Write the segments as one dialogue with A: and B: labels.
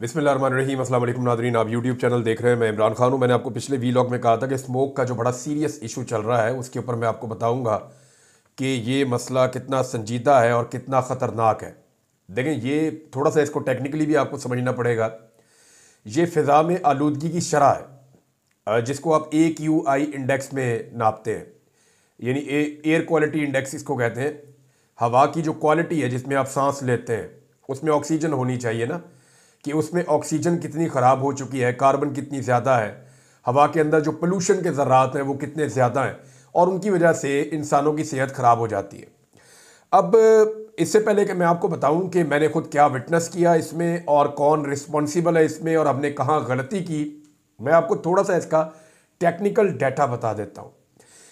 A: बिस्मिल्लाहिर्रहमानिर्रहीम अस्सलाम वालेकुम नादरीन, आप यूट्यूब चैनल देख रहे हैं। मैं इमरान खान हूँ। मैंने आपको पिछले वीलॉग में कहा था कि स्मोक का जो बड़ा सीरियस इशू चल रहा है उसके ऊपर मैं आपको बताऊंगा कि ये मसला कितना संजीदा है और कितना ख़तरनाक है। देखें, ये थोड़ा सा इसको टेक्निकली भी आपको समझना पड़ेगा। ये फ़िज़ा में आलूदगी की शरह है जिसको आप AQI इंडेक्स में नापते हैं, यानी एयर क्वालिटी इंडेक्स इसको कहते हैं। हवा की जो क्वालिटी है जिसमें आप सांस लेते हैं उसमें ऑक्सीजन होनी चाहिए ना, कि उसमें ऑक्सीजन कितनी ख़राब हो चुकी है, कार्बन कितनी ज़्यादा है, हवा के अंदर जो पोल्यूशन के ज़र्रात हैं वो कितने ज़्यादा हैं और उनकी वजह से इंसानों की सेहत ख़राब हो जाती है। अब इससे पहले कि मैं आपको बताऊं कि मैंने खुद क्या विटनेस किया इसमें और कौन रिस्पॉन्सिबल है इसमें और हमने कहाँ गलती की, मैं आपको थोड़ा सा इसका टेक्निकल डाटा बता देता हूँ।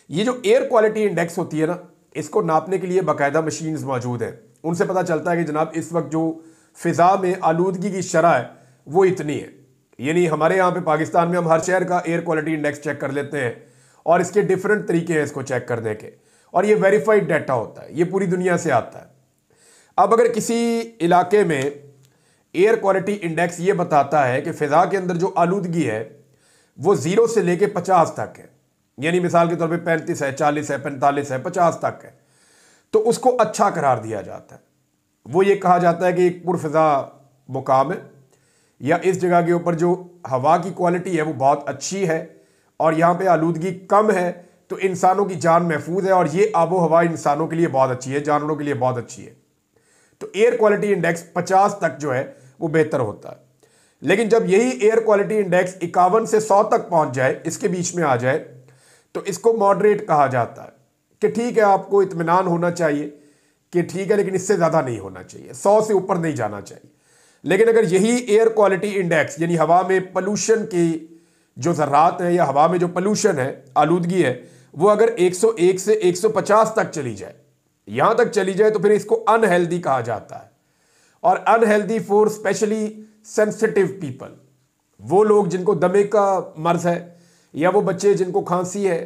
A: ये जो एयर क्वालिटी इंडेक्स होती है ना, इसको नापने के लिए बाकायदा मशीन्स मौजूद हैं। उनसे पता चलता है कि जनाब इस वक्त जो फ़िज़ा में आलूदगी की शरह है वो इतनी है। यानी हमारे यहाँ पे पाकिस्तान में हम हर शहर का एयर क्वालिटी इंडेक्स चेक कर लेते हैं और इसके डिफरेंट तरीके हैं इसको चेक करने के, और ये वेरीफाइड डाटा होता है, ये पूरी दुनिया से आता है। अब अगर किसी इलाके में एयर क्वालिटी इंडेक्स ये बताता है कि फ़िज़ा के अंदर जो आलूदगी है वो 0 से लेके 50 तक है, यानी मिसाल के तौर पे 35 है, 40 है, 45 है, 50 तक है, तो उसको अच्छा करार दिया जाता है। वो ये कहा जाता है कि एक पुरफ़िज़ा मुकाम है, या इस जगह के ऊपर जो हवा की क्वालिटी है वो बहुत अच्छी है और यहाँ पे आलूदगी कम है, तो इंसानों की जान महफूज है और ये आबो हवा इंसानों के लिए बहुत अच्छी है, जानवरों के लिए बहुत अच्छी है। तो एयर क्वालिटी इंडेक्स 50 तक जो है वो बेहतर होता है। लेकिन जब यही एयर क्वालिटी इंडेक्स 51 से 100 तक पहुंच जाए, इसके बीच में आ जाए, तो इसको मॉडरेट कहा जाता है कि ठीक है, आपको इत्मीनान होना चाहिए कि ठीक है, लेकिन इससे ज़्यादा नहीं होना चाहिए, 100 से ऊपर नहीं जाना चाहिए। लेकिन अगर यही एयर क्वालिटी इंडेक्स यानी हवा में पोल्यूशन की जो ज़र्रात हैं या हवा में जो पोल्यूशन है, आलूदगी है, वो अगर 101 से 150 तक चली जाए, यहाँ तक चली जाए, तो फिर इसको अनहेल्दी कहा जाता है। और unhealthy for specially sensitive people, वो लोग जिनको दमे का मर्ज है, या वो बच्चे जिनको खांसी है,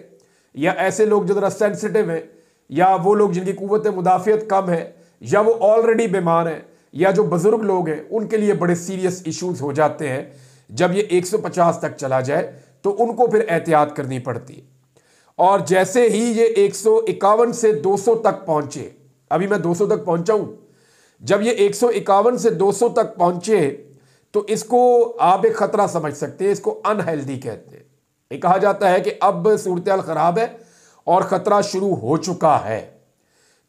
A: या ऐसे लोग जो ज़रा सेंसिटिव हैं, या वो लोग जिनकी कुव्वत मुदाफ़ियत कम है, या वो ऑलरेडी बीमार हैं, या जो बुज़ुर्ग लोग हैं, उनके लिए बड़े सीरियस इश्यूज हो जाते हैं। जब ये 150 तक चला जाए तो उनको फिर एहतियात करनी पड़ती है। और जैसे ही ये 151 से 200 तक पहुंचे, अभी मैं 200 तक पहुंचा हूं, जब ये 151 से 200 तक पहुंचे तो इसको आप एक खतरा समझ सकते हैं, इसको अनहेल्दी कहते हैं। ये कहा जाता है कि अब सूरत खराब है और ख़तरा शुरू हो चुका है।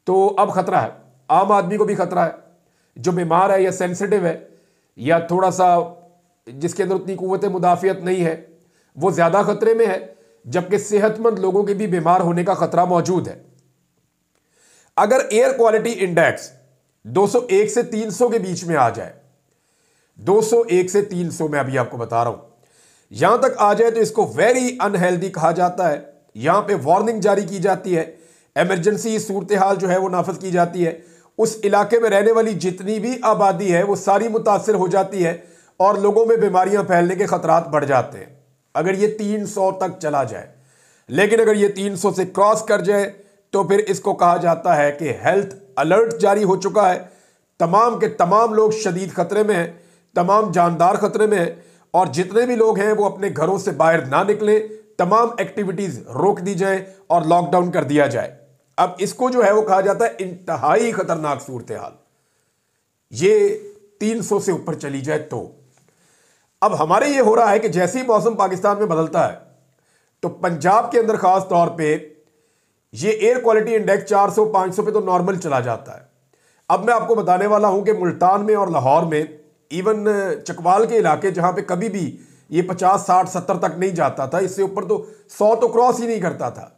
A: तो अब ख़तरा है, आम आदमी को भी ख़तरा है, जो बीमार है या सेंसिटिव है या थोड़ा सा जिसके अंदर उतनी कुव्वत मुदाफ़ियत नहीं है, वो ज़्यादा ख़तरे में है, जबकि सेहतमंद लोगों के भी बीमार होने का ख़तरा मौजूद है। अगर एयर क्वालिटी इंडेक्स 201 से 300 के बीच में आ जाए, 201 से 300 में अभी आपको बता रहा हूं, यहां तक आ जाए तो इसको वेरी अनहेल्दी कहा जाता है। यहां पे वार्निंग जारी की जाती है, इमरजेंसी सूरत हाल जो है वो नाफज की जाती है। उस इलाके में रहने वाली जितनी भी आबादी है वो सारी मुतासर हो जाती है और लोगों में बीमारियां फैलने के खतरात बढ़ जाते हैं, अगर ये 300 तक चला जाए। लेकिन अगर ये 300 से क्रॉस कर जाए तो फिर इसको कहा जाता है कि हेल्थ अलर्ट जारी हो चुका है, तमाम के तमाम लोग शदीद खतरे में हैं, तमाम जानदार खतरे में हैं, और जितने भी लोग हैं वो अपने घरों से बाहर ना निकलें, तमाम एक्टिविटीज रोक दी जाए और लॉकडाउन कर दिया जाए। अब इसको जो है वो कहा जाता है इंतहाई खतरनाक सूरत हाल, ये 300 से ऊपर चली जाए तो। अब हमारे ये हो रहा है कि जैसे ही मौसम पाकिस्तान में बदलता है तो पंजाब के अंदर खास तौर पे ये एयर क्वालिटी इंडेक्स 400-500 पे तो नॉर्मल चला जाता है। अब मैं आपको बताने वाला हूं कि मुल्तान में और लाहौर में, इवन चकवाल के इलाके जहां पे कभी भी ये 50, 60, 70 तक नहीं जाता था, इससे ऊपर तो 100 तो क्रॉस ही नहीं करता था।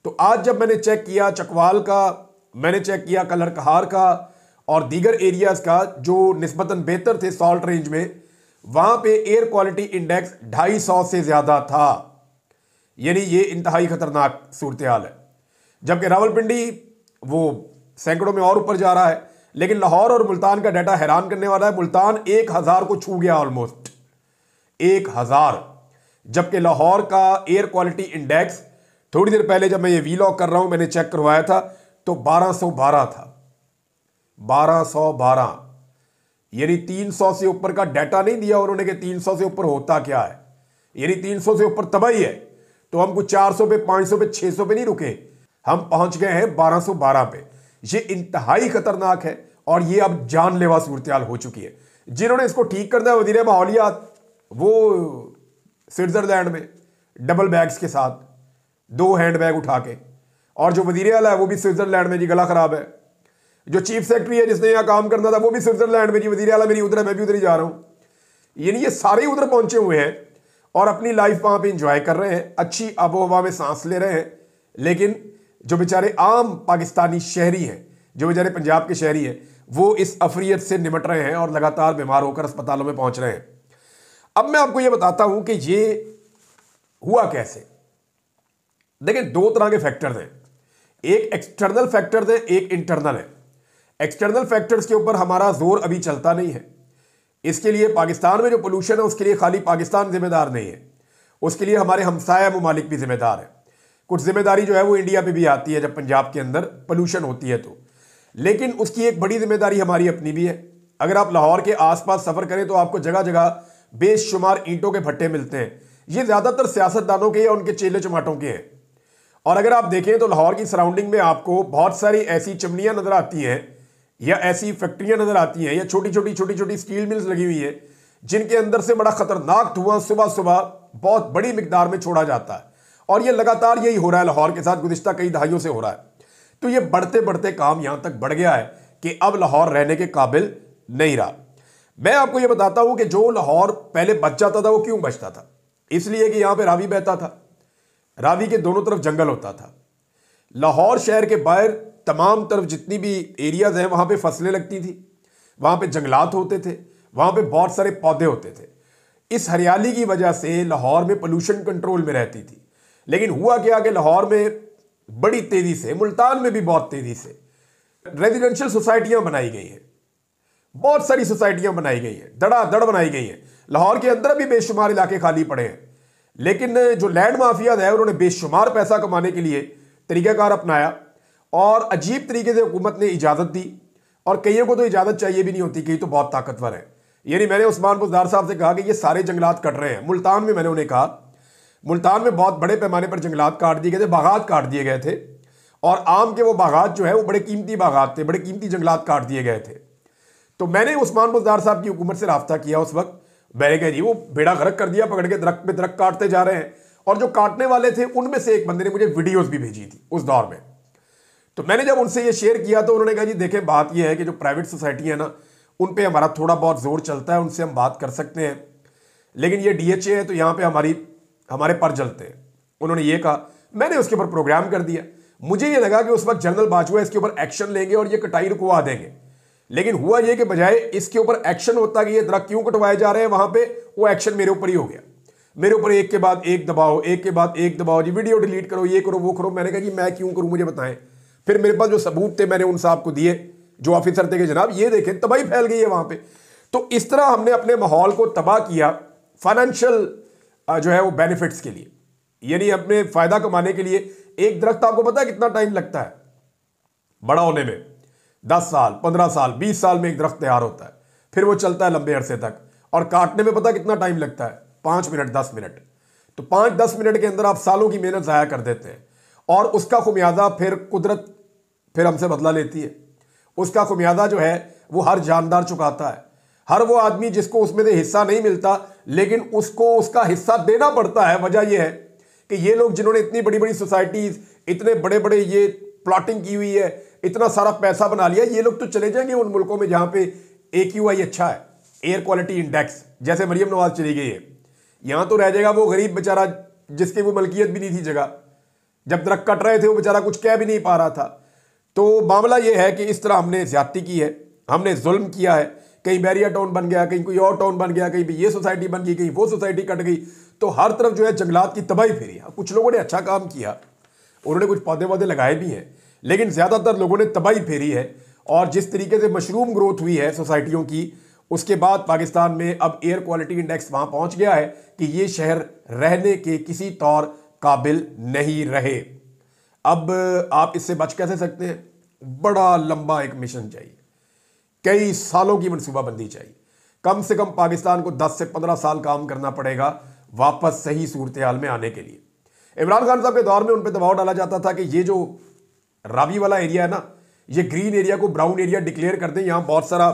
A: तो आज जब मैंने चेक किया चकवाल का, मैंने चेक किया कलर कहार का और दीगर एरियाज का जो निस्बतन बेहतर थे सॉल्ट रेंज में, वहां पे एयर क्वालिटी इंडेक्स 250 से ज्यादा था, यानी ये इंतहाई खतरनाक सूरत हाल है। जबकि रावलपिंडी वो सैकड़ों में और ऊपर जा रहा है। लेकिन लाहौर और मुल्तान का डाटा हैरान करने वाला है, मुल्तान 1000 को छू गया, ऑलमोस्ट 1000, जबकि लाहौर का एयर क्वालिटी इंडेक्स थोड़ी देर पहले जब मैं ये वीलॉग कर रहा हूं मैंने चेक करवाया था तो 1212 था, 1212। यानी 300 से ऊपर का डाटा नहीं दिया उन्होंने कि 300 से ऊपर होता क्या है, यानी 300 से ऊपर तबाही है। तो हम कुछ 400 पे, 500 पे, 600 पे नहीं रुके, हम पहुंच गए हैं 1212 पे। ये इंतहाई खतरनाक है और ये अब जानलेवा सूरत हो चुकी है। जिन्होंने इसको ठीक करना है वजीर माहौलियात, वो स्विट्जरलैंड में डबल बैग्स के साथ 2 हैंड बैग उठा के, और जो वजीर आला है वो भी स्विट्जरलैंड में, जी गला खराब है। जो चीफ सेक्रेटरी है जिसने यहाँ काम करना था वो भी स्विट्जरलैंड में, जी वजीर आला मेरी उधर है, मैं भी उधर ही जा रहा हूं। यानी ये सारे उधर पहुंचे हुए हैं और अपनी लाइफ वहां पे इंजॉय कर रहे हैं, अच्छी आबो हवा में सांस ले रहे हैं। लेकिन जो बेचारे आम पाकिस्तानी शहरी हैं, जो बेचारे पंजाब के शहरी हैं, वो इस अफरियत से निमट रहे हैं और लगातार बीमार होकर अस्पतालों में पहुंच रहे हैं। अब मैं आपको ये बताता हूं कि ये हुआ कैसे। देखिए, 2 तरह के फैक्टर्स हैं, एक एक्सटर्नल फैक्टर्स है, एक इंटरनल है। एक्सटर्नल फैक्टर्स के ऊपर हमारा जोर अभी चलता नहीं है। इसके लिए पाकिस्तान में जो पोल्यूशन है उसके लिए खाली पाकिस्तान जिम्मेदार नहीं है, उसके लिए हमारे हमसाया ममालिक भी जिम्मेदार है। कुछ जिम्मेदारी जो है वो इंडिया पे भी आती है जब पंजाब के अंदर पोल्यूशन होती है तो, लेकिन उसकी एक बड़ी जिम्मेदारी हमारी अपनी भी है। अगर आप लाहौर के आसपास सफर करें तो आपको जगह जगह बेशुमार ईंटों के भट्टे मिलते हैं। ये ज्यादातर सियासतदानों के या उनके चेले चमाटों के हैं। और अगर आप देखें तो लाहौर की सराउंडिंग में आपको बहुत सारी ऐसी चिमनियां नजर आती हैं या ऐसी फैक्ट्रियां नजर आती हैं या छोटी छोटी स्टील मिल्स लगी हुई है जिनके अंदर से बड़ा खतरनाक धुआं सुबह सुबह बहुत बड़ी मिकदार में छोड़ा जाता है। और ये लगातार यही हो रहा है लाहौर के साथ, गुज़िश्ता कई दहाइयों से हो रहा है। तो ये बढ़ते बढ़ते काम यहां तक बढ़ गया है कि अब लाहौर रहने के काबिल नहीं रहा। मैं आपको ये बताता हूं कि जो लाहौर पहले बच जाता था वो क्यों बचता था, इसलिए कि यहां पे रावी बहता था, रावी के दोनों तरफ जंगल होता था। लाहौर शहर के बाहर तमाम तरफ जितनी भी एरियाज हैं वहां पे फसलें लगती थी, वहां पे जंगलात होते थे, वहां पे बहुत सारे पौधे होते थे। इस हरियाली की वजह से लाहौर में पोल्यूशन कंट्रोल में रहती थी। लेकिन हुआ क्या कि लाहौर में बड़ी तेजी से, मुल्तान में भी बहुत तेजी से रेजिडेंशियल सोसाइटियां बनाई गई हैं, बहुत सारी सोसाइटियां बनाई गई हैं, धड़ाधड़ बनाई गई हैं। लाहौर के अंदर भी बेशुमार इलाके खाली पड़े हैं, लेकिन जो लैंड माफिया है उन्होंने बेशुमार पैसा कमाने के लिए तरीकाकार अपनाया और अजीब तरीके से हुकूमत ने इजाजत दी। और कईयों को तो इजाजत चाहिए भी नहीं होती, कई तो बहुत ताकतवर है। यानी मैंने उस्मान बुज़दार साहब से कहा कि ये सारे जंगलात कट रहे हैं। मुल्तान में मैंने उन्हें कहा, मुल्तान में बहुत बड़े पैमाने पर जंगलात काट दिए गए थे, बागात काट दिए गए थे, और आम के वो बागात जो है वो बड़े कीमती बागात थे, बड़े कीमती जंगलात काट दिए गए थे। तो मैंने उस्मान बुज़दार साहब की हुकूमत से राब्ता किया उस वक्त, मैंने कहा जी वो बेड़ा गर्क कर दिया, पकड़ के दरख्त पे दरख्त काटते जा रहे हैं। और जो काटने वाले थे उनमें से एक बंदे ने मुझे वीडियोस भी भेजी थी उस दौर में। तो मैंने जब उनसे ये शेयर किया तो उन्होंने कहा जी देखें, बात ये है कि जो प्राइवेट सोसाइटी है ना, उन पे हमारा थोड़ा बहुत जोर चलता है, उनसे हम बात कर सकते हैं, लेकिन ये DHA है तो यहाँ पे हमारे पर जलते हैं। उन्होंने ये कहा, मैंने उसके ऊपर प्रोग्राम कर दिया। मुझे ये लगा कि उस वक्त जनरल बाजवा इसके ऊपर एक्शन लेंगे और ये कटाई रुकवा देंगे, लेकिन हुआ ये कि बजाय इसके ऊपर एक्शन होता कि ये दरख्त क्यों कटवाए जा रहे हैं, वहां पे वो एक्शन मेरे ऊपर ही हो गया। मेरे ऊपर एक के बाद एक दबाओ, एक के बाद एक दबाओ, जी वीडियो डिलीट करो, ये करो, वो करो। मैंने कहा जी मैं क्यों करूं, मुझे बताएं। फिर मेरे पास जो सबूत थे मैंने उन साहब को दिए, जो ऑफिसर थे कि जनाब ये देखें तबाही फैल गई है वहां पे। तो इस तरह हमने अपने माहौल को तबाह किया फाइनेंशियल जो है वो बेनिफिट्स के लिए, यानी अपने फायदा कमाने के लिए। एक दरख्त आपको पता है कितना टाइम लगता है बड़ा होने में? 10 साल, 15 साल, 20 साल में एक दरख्त तैयार होता है, फिर वो चलता है लंबे अरसे तक। और काटने में पता कितना टाइम लगता है? 5 मिनट, 10 मिनट। तो 5-10 मिनट के अंदर आप सालों की मेहनत जाया कर देते हैं, और उसका खुमियाजा फिर कुदरत फिर हमसे बदला लेती है। उसका खुमियाजा जो है वो हर जानदार चुकाता है। हर वो आदमी जिसको उसमें से हिस्सा नहीं मिलता, लेकिन उसको उसका हिस्सा देना पड़ता है। वजह यह है कि ये लोग जिन्होंने इतनी बड़ी बड़ी सोसाइटीज, इतने बड़े बड़े ये प्लॉटिंग की हुई है, इतना सारा पैसा बना लिया, ये लोग तो चले जाएंगे उन मुल्कों में जहां पे AQI अच्छा है, एयर क्वालिटी इंडेक्स, जैसे मरियम नवाज चली गई है। यहां तो रह जाएगा वो गरीब बेचारा जिसकी वो मलकियत भी नहीं थी जगह, जब दरख्त कट रहे थे वो बेचारा कुछ कह भी नहीं पा रहा था। तो मामला ये है कि इस तरह हमने ज्यादती की है, हमने जुल्म किया है। कहीं बैरिया टाउन बन गया, कहीं कोई और टाउन बन गया, कहीं भी ये सोसाइटी बन गई, कहीं वो सोसाइटी कट गई। तो हर तरफ जो है जंगलात की तबाही फेरी। कुछ लोगों ने अच्छा काम किया, उन्होंने कुछ पौधे वौधे लगाए भी हैं, लेकिन ज्यादातर लोगों ने तबाही फेरी है। और जिस तरीके से मशरूम ग्रोथ हुई है सोसाइटियों की, उसके बाद पाकिस्तान में अब एयर क्वालिटी इंडेक्स वहां पहुंच गया है कि ये शहर रहने के किसी तौर काबिल नहीं रहे। अब आप इससे बच कैसे सकते हैं? बड़ा लंबा एक मिशन चाहिए। कई सालों की मनसूबाबंदी चाहिए। कम से कम पाकिस्तान को 10 से 15 साल काम करना पड़ेगा वापस सही सूरत हाल में आने के लिए। इमरान खान साहब के दौर में उन पर दबाव डाला जाता था कि ये जो रावी वाला एरिया है ना, ये ग्रीन एरिया को ब्राउन एरिया डिक्लेयर कर दें, यहाँ बहुत सारा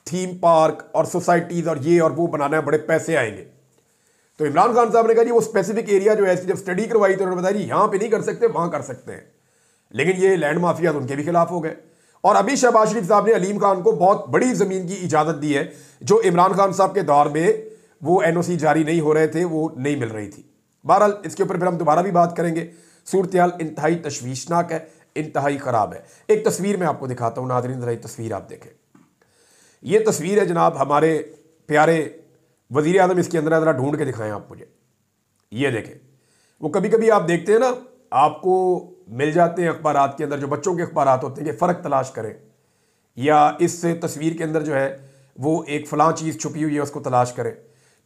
A: थीम पार्क और सोसाइटीज़ और ये और वो बनाना है, बड़े पैसे आएंगे। तो इमरान खान साहब ने कहा जी वो स्पेसिफिक एरिया जो है, जब स्टडी करवाई तो उन्होंने बताया जी यहाँ पे नहीं कर सकते, वहाँ कर सकते हैं। लेकिन ये लैंड माफिया उनके भी खिलाफ हो गए। और अभी शहबाज शरीफ साहब ने अलीम खान को बहुत बड़ी ज़मीन की इजाज़त दी है, जो इमरान खान साहब के दौर में वो NOC जारी नहीं हो रहे थे, वो नहीं मिल रही थी। बहरहाल इसके ऊपर फिर हम दोबारा भी बात करेंगे। सूरत हाल इंतहाई तशवीशनाक है, इंतहाई ख़राब है। एक तस्वीर मैं आपको दिखाता हूँ नाज़रीन, ज़रा तस्वीर आप देखें। ये तस्वीर है जनाब हमारे प्यारे वज़ीर आज़म, इसके अंदर ज़रा ढूंढ के दिखाएं आप मुझे। ये देखें, वो कभी कभी आप देखते हैं ना, आपको मिल जाते हैं अखबारात के अंदर, जो बच्चों के अखबारात होते हैं कि फ़र्क तलाश करें, या इस तस्वीर के अंदर जो है वो एक फ़लाँ चीज़ छुपी हुई है उसको तलाश करें।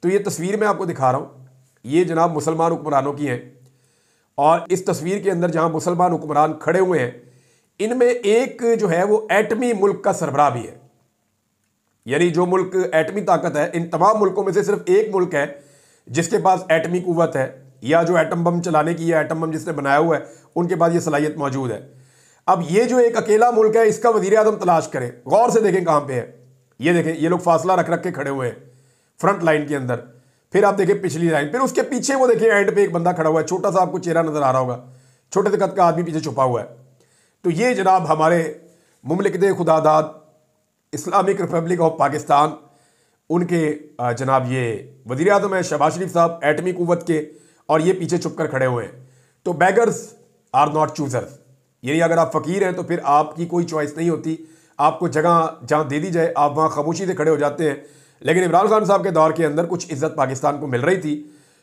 A: तो ये तस्वीर मैं आपको दिखा रहा हूँ, ये जनाब मुसलमान हुक्मरानों की हैं। और इस तस्वीर के अंदर जहाँ मुसलमान हुक्मरान खड़े हुए हैं, इनमें एक जो है वो एटमी मुल्क का सरबराह भी है। यानी जो मुल्क एटमी ताकत है, इन तमाम मुल्कों में से सिर्फ एक मुल्क है जिसके पास एटमी कुव्वत है, या जो एटम बम चलाने की, या एटम बम जिसने बनाया हुआ है उनके पास ये सलाहियत मौजूद है। अब ये जो एक अकेला मुल्क है, इसका वज़ीर आज़म तलाश करें, गौर से देखें कहाँ पे है। ये देखें, ये लोग फासला रख रख के खड़े हुए हैं फ्रंट लाइन के अंदर। फिर आप देखें पिछली लाइन, फिर उसके पीछे वो देखें एंड पे एक बंदा खड़ा हुआ है, छोटा सा आपको चेहरा नजर आ रहा होगा, छोटे से कद का आदमी पीछे छुपा हुआ है। तो ये जनाब हमारे मुमलिकत खुदादाद इस्लामिक रिपब्लिक ऑफ पाकिस्तान, उनके जनाब ये वज़ीर आज़म है शहबाज शरीफ साहब, एटमी कुव्वत के, और ये पीछे छुप कर खड़े हुए हैं। तो बैगर्स आर नॉट चूजर्स, यानी अगर आप फ़कीर हैं तो फिर आपकी कोई चॉइस नहीं होती, आपको जगह जहाँ दे दी जाए आप वहाँ खामोशी से खड़े हो जाते हैं। लेकिन इमरान खान साहब के दौर के अंदर कुछ इज़्ज़त पाकिस्तान को मिल रही थी,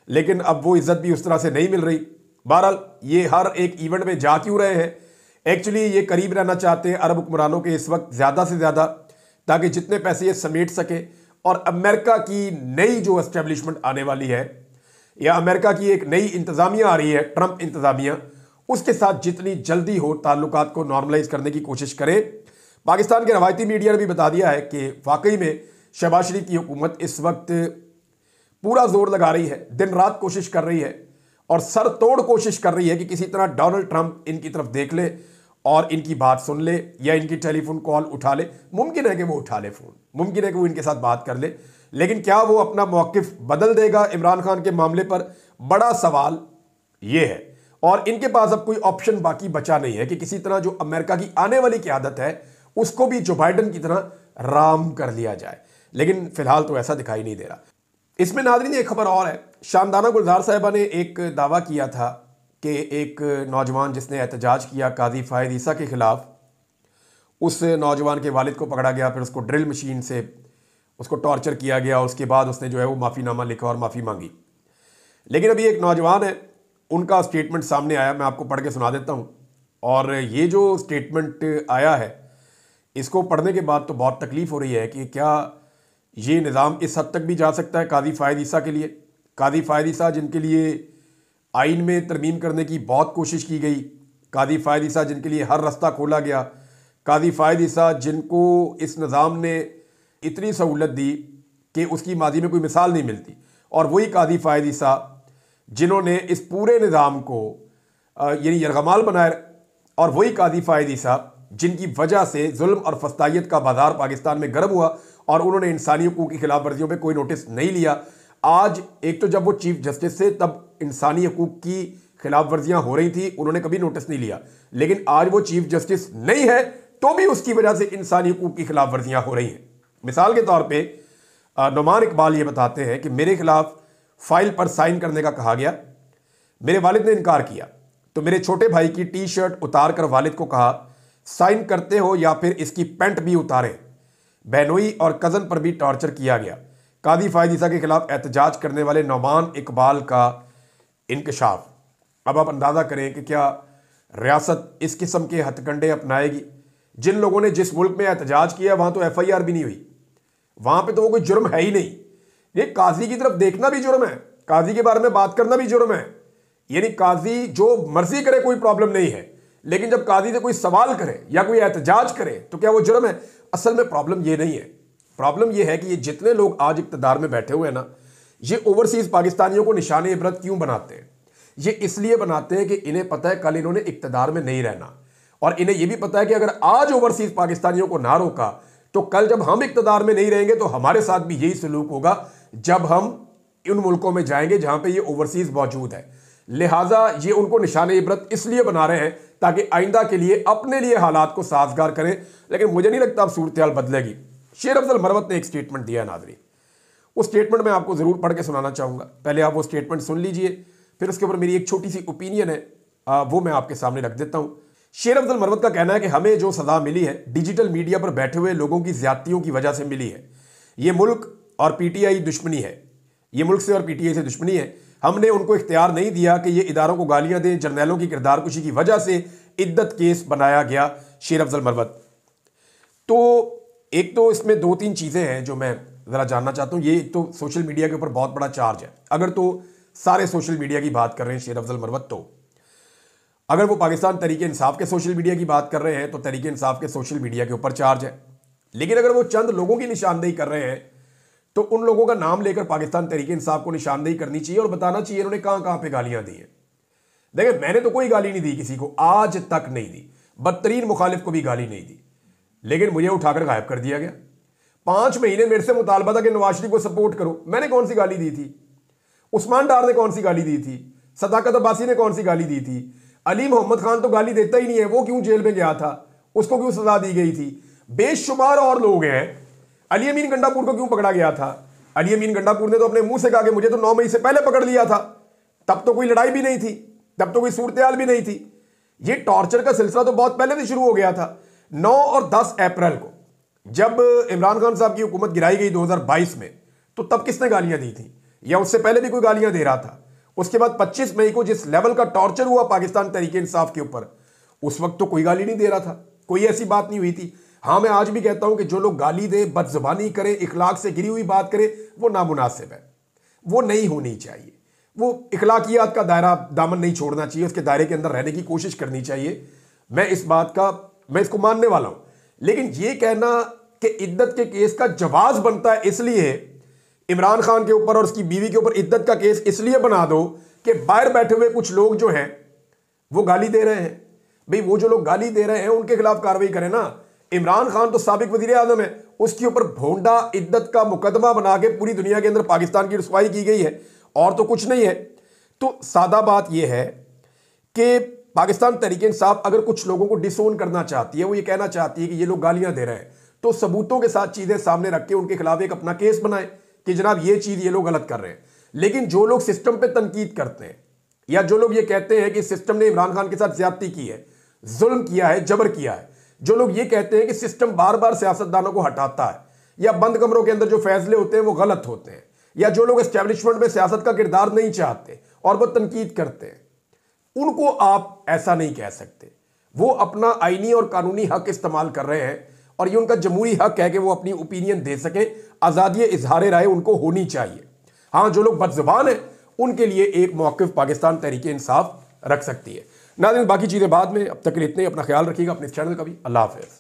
A: लेकिन अब वो इज़्ज़त भी उस तरह से नहीं मिल रही। बहरहाल ये हर एक इवेंट में जा क्यों रहे हैं, एक्चुअली ये करीब रहना चाहते हैं अरब हुक्मरानों के इस वक्त ज़्यादा से ज़्यादा, ताकि जितने पैसे ये समेट सके। और अमेरिका की नई जो एस्टेब्लिशमेंट आने वाली है, या अमेरिका की एक नई इंतज़ामिया आ रही है, ट्रंप इंतज़ामिया, उसके साथ जितनी जल्दी हो ताल्लुकात को नॉर्मलाइज करने की कोशिश करें। पाकिस्तान के रवायती मीडिया ने भी बता दिया है कि वाकई में शहबाज शरीफ की हुकूमत इस वक्त पूरा जोर लगा रही है, दिन रात कोशिश कर रही है, और सर तोड़ कोशिश कर रही है कि किसी तरह डोनाल्ड ट्रंप इनकी तरफ देख ले और इनकी बात सुन ले, या इनकी टेलीफोन कॉल उठा ले। मुमकिन है कि वो उठा ले फ़ोन, मुमकिन है कि वो इनके साथ बात कर ले, लेकिन क्या वो अपना मौक़िफ़ बदल देगा इमरान खान के मामले पर, बड़ा सवाल ये है। और इनके पास अब कोई ऑप्शन बाकी बचा नहीं है कि किसी तरह जो अमेरिका की आने वाली क़यादत है उसको भी जो बाइडन की तरह राम कर लिया जाए, लेकिन फ़िलहाल तो ऐसा दिखाई नहीं दे रहा। इसमें नाज़रीन एक खबर और है, शानदाना गुलजार साहिबा ने एक दावा किया था कि एक नौजवान जिसने एहतजाज किया काजी फ़ायद ईसा के ख़िलाफ़, उस नौजवान के वालिद को पकड़ा गया, फिर उसको ड्रिल मशीन से उसको टॉर्चर किया गया, उसके बाद उसने जो है वो माफ़ीनामा लिखा और माफ़ी मांगी। लेकिन अभी एक नौजवान है, उनका स्टेटमेंट सामने आया, मैं आपको पढ़ के सुना देता हूँ। और ये जो स्टेटमेंट आया है, इसको पढ़ने के बाद तो बहुत तकलीफ़ हो रही है कि क्या ये निज़ाम इस हद तक भी जा सकता है काजी फ़ायद ईसा के लिए। काजी फ़ायद ईसा जिनके लिए आइन में तरमीम करने की बहुत कोशिश की गई, काजी फ़ायद ईसा जिनके लिए हर रास्ता खोला गया, काजी फ़ायद ईसा जिनको इस निज़ाम ने इतनी सहूलत दी कि उसकी माजी में कोई मिसाल नहीं मिलती, और वही काजी फ़ायद ईसा जिन्होंने इस पूरे निज़ाम को यानी यरगमाल बनाया, और वही काजी फ़ायद ईसा जिनकी वजह से जुल्म और फस्तायत का बाजार पाकिस्तान में गर्म हुआ और उन्होंने इंसानी हकूक़ की खिलाफ वर्जियों पर कोई नोटिस नहीं लिया। आज एक तो जब वो चीफ जस्टिस थे तब इंसानी हकूक़ की खिलाफ वर्जियाँ हो रही थी, उन्होंने कभी नोटिस नहीं लिया, लेकिन आज वो चीफ जस्टिस नहीं है तो भी उसकी वजह से इंसानी हकूक़ की खिलाफ वर्जियाँ हो रही हैं। मिसाल के तौर पर नुमान इकबाल ये बताते हैं कि मेरे खिलाफ फाइल पर साइन करने का कहा गया, मेरे वालिद ने इनकार किया, तो मेरे छोटे भाई की टी शर्ट उतार कर वालिद को कहा साइन करते हो या फिर इसकी पैंट भी उतारें। बहनोई और कज़न पर भी टॉर्चर किया गया। काजी फ़ायद ईसा के खिलाफ एहतजाज करने वाले नुमान इकबाल का इंकशाफ। अब आप अंदाज़ा करें कि क्या रियासत इस किस्म के हथकंडे अपनाएगी। जिन लोगों ने जिस मुल्क में एहतजाज किया वहाँ तो FIR भी नहीं हुई, वहाँ पे तो वो कोई जुर्म है ही नहीं। ये काजी की तरफ देखना भी जुर्म है, काजी के बारे में बात करना भी जुर्म है। यानी काजी जो मर्जी करे कोई प्रॉब्लम नहीं है, लेकिन जब काजी से कोई सवाल करे या कोई एहतजाज करे तो क्या वो जुर्म है। असल में प्रॉब्लम ये नहीं है। प्रॉब्लम ये है कि ये जितने लोग आज इक़्तिदार में बैठे हुए हैं ना, ये ओवरसीज पाकिस्तानियों को निशाने इबरत क्यों बनाते हैं? ये इसलिए बनाते हैं कि इन्हें पता है कल इन्होंने इक़्तिदार में नहीं रहना, और इन्हें यह भी पता है कि अगर आज ओवरसीज पाकिस्तानियों को ना रोका तो कल जब हम इक़्तिदार में नहीं रहेंगे तो हमारे साथ भी यही सलूक होगा जब हम उन मुल्कों में जाएंगे जहां पे ये ओवरसीज मौजूद है। लिहाजा ये उनको निशाने इबरत इसलिए बना रहे हैं ताकि आइंदा के लिए अपने लिए हालात को साजगार करें, लेकिन मुझे नहीं लगता अब सूरत हाल बदलेगी। शेर अफजल मरवत ने एक स्टेटमेंट दिया है नाज़रीन, उस स्टेटमेंट में आपको ज़रूर पढ़ के सुनाना चाहूँगा। पहले आप वो स्टेटमेंट सुन लीजिए, फिर उसके ऊपर मेरी एक छोटी सी ओपिनियन है, वो मैं आपके सामने रख देता हूँ। शेर अफजल मरवत का कहना है कि हमें जो सज़ा मिली है डिजिटल मीडिया पर बैठे हुए लोगों की ज़्यादतियों की वजह से मिली है। ये मुल्क और पीटीआई दुश्मनी है, ये मुल्क से और पीटीआई से दुश्मनी है। हमने उनको इख्तियार नहीं दिया कि ये इदारों को गालियां दें। जर्नैलों की किरदारकुशी की वजह से इद्दत केस बनाया गया। शेर अफजल मरवत तो एक तो इसमें दो तीन चीज़ें हैं जो मैं ज़रा जानना चाहता हूँ। ये एक तो सोशल मीडिया के ऊपर बहुत बड़ा चार्ज है। अगर तो सारे सोशल मीडिया की बात कर रहे हैं शेर अफजल मरवत, तो अगर वो पाकिस्तान तहरीक इंसाफ के सोशल मीडिया की बात कर रहे हैं तो तहरीक इंसाफ के सोशल मीडिया के ऊपर चार्ज है। लेकिन अगर वो चंद लोगों की निशानदेही कर रहे हैं तो उन लोगों का नाम लेकर पाकिस्तान तहरीक इंसाफ को निशानदेही करनी चाहिए और बताना चाहिए इन्होंने कहां कहां पे गालियां दी हैं। देखिए, मैंने तो कोई गाली नहीं दी किसी को, आज तक नहीं दी, बदतरीन मुखालिफ को भी गाली नहीं दी, लेकिन मुझे उठाकर गायब कर दिया गया। 5 महीने मेरे से मुतालबा था कि नवाज शरीफ को सपोर्ट करो। मैंने कौन सी गाली दी थी? उस्मान डार ने कौन सी गाली दी थी? सदाकत अब्बासी ने कौन सी गाली दी थी? अली मोहम्मद खान तो गाली देता ही नहीं है, वो क्यों जेल में गया था? उसको क्यों सजा दी गई थी? बेशुमार और लोग हैं। अली अमीन गंडापुर को क्यों पकड़ा गया था? अली अमीन गंडापुर ने तो अपने मुंह से कहा कि मुझे तो 9 मई से पहले पकड़ लिया था। तब तो कोई लड़ाई भी नहीं थी, तब तो कोई सूरत हाल भी नहीं थी। ये टॉर्चर का सिलसिला तो बहुत पहले से शुरू हो गया था। 9 और 10 अप्रैल को जब इमरान खान साहब की हुकूमत गिराई गई 2022 में, तो तब किसने गालियां दी थी? या उससे पहले भी कोई गालियां दे रहा था? उसके बाद 25 मई को जिस लेवल का टॉर्चर हुआ पाकिस्तान तहरीक इंसाफ के ऊपर, उस वक्त तो कोई गाली नहीं दे रहा था, कोई ऐसी बात नहीं हुई थी। हाँ, मैं आज भी कहता हूं कि जो लोग गाली दे, बदजुबानी करे, इखलाक से गिरी हुई बात करे, वो नामुनासिब है, वो नहीं होनी चाहिए। वो इखलाकियात का दायरा दामन नहीं छोड़ना चाहिए, उसके दायरे के अंदर रहने की कोशिश करनी चाहिए। मैं इसको मानने वाला हूं। लेकिन ये कहना कि इद्दत के केस का जवाज बनता है, इसलिए इमरान खान के ऊपर और उसकी बीवी के ऊपर इद्दत का केस इसलिए बना दो कि बाहर बैठे हुए कुछ लोग जो हैं वो गाली दे रहे हैं। भाई, वो जो लोग गाली दे रहे हैं उनके खिलाफ कार्रवाई करें ना। इमरान खान तो साबिक वजीर आजम है, उसके ऊपर भोंडा इद्दत का मुकदमा बना के पूरी दुनिया के अंदर पाकिस्तान की रुसवाई की गई है, और तो कुछ नहीं है। तो सादा बात यह है कि पाकिस्तान तहरीक इंसाफ अगर कुछ लोगों को डिसोन करना चाहती है, वो ये कहना चाहती है कि ये लोग गालियां दे रहे हैं, तो सबूतों के साथ चीजें सामने रख के उनके खिलाफ एक अपना केस बनाए कि जनाब ये चीज ये लोग गलत कर रहे हैं। लेकिन जो लोग सिस्टम पे तनकीद करते हैं, या जो लोग ये कहते हैं कि सिस्टम ने इमरान खान के साथ ज्यादती की है, जुल्म किया है, जबर किया है, जो लोग ये कहते हैं कि सिस्टम बार बार सियासतदानों को हटाता है, या बंद कमरों के अंदर जो फैसले होते हैं वो गलत होते हैं, या जो लोग एस्टेब्लिशमेंट में सियासत का किरदार नहीं चाहते और वो तनकीद करते हैं, उनको आप ऐसा नहीं कह सकते। वो अपना आईनी और कानूनी हक इस्तेमाल कर रहे हैं, और ये उनका जमहूरी हक है कि वो अपनी ओपिनियन दे सकें। आज़ादी इजहार राय उनको होनी चाहिए। हाँ, जो लोग बदजुबान हैं उनके लिए एक मौक़िफ़ पाकिस्तान तहरीक इंसाफ रख सकती है। नाज़रीन, बाकी चीज़ें बाद में। अब तक के लिए इतने। अपना ख्याल रखिएगा, अपने चैनल का भी। अल्लाह हाफ़िज़।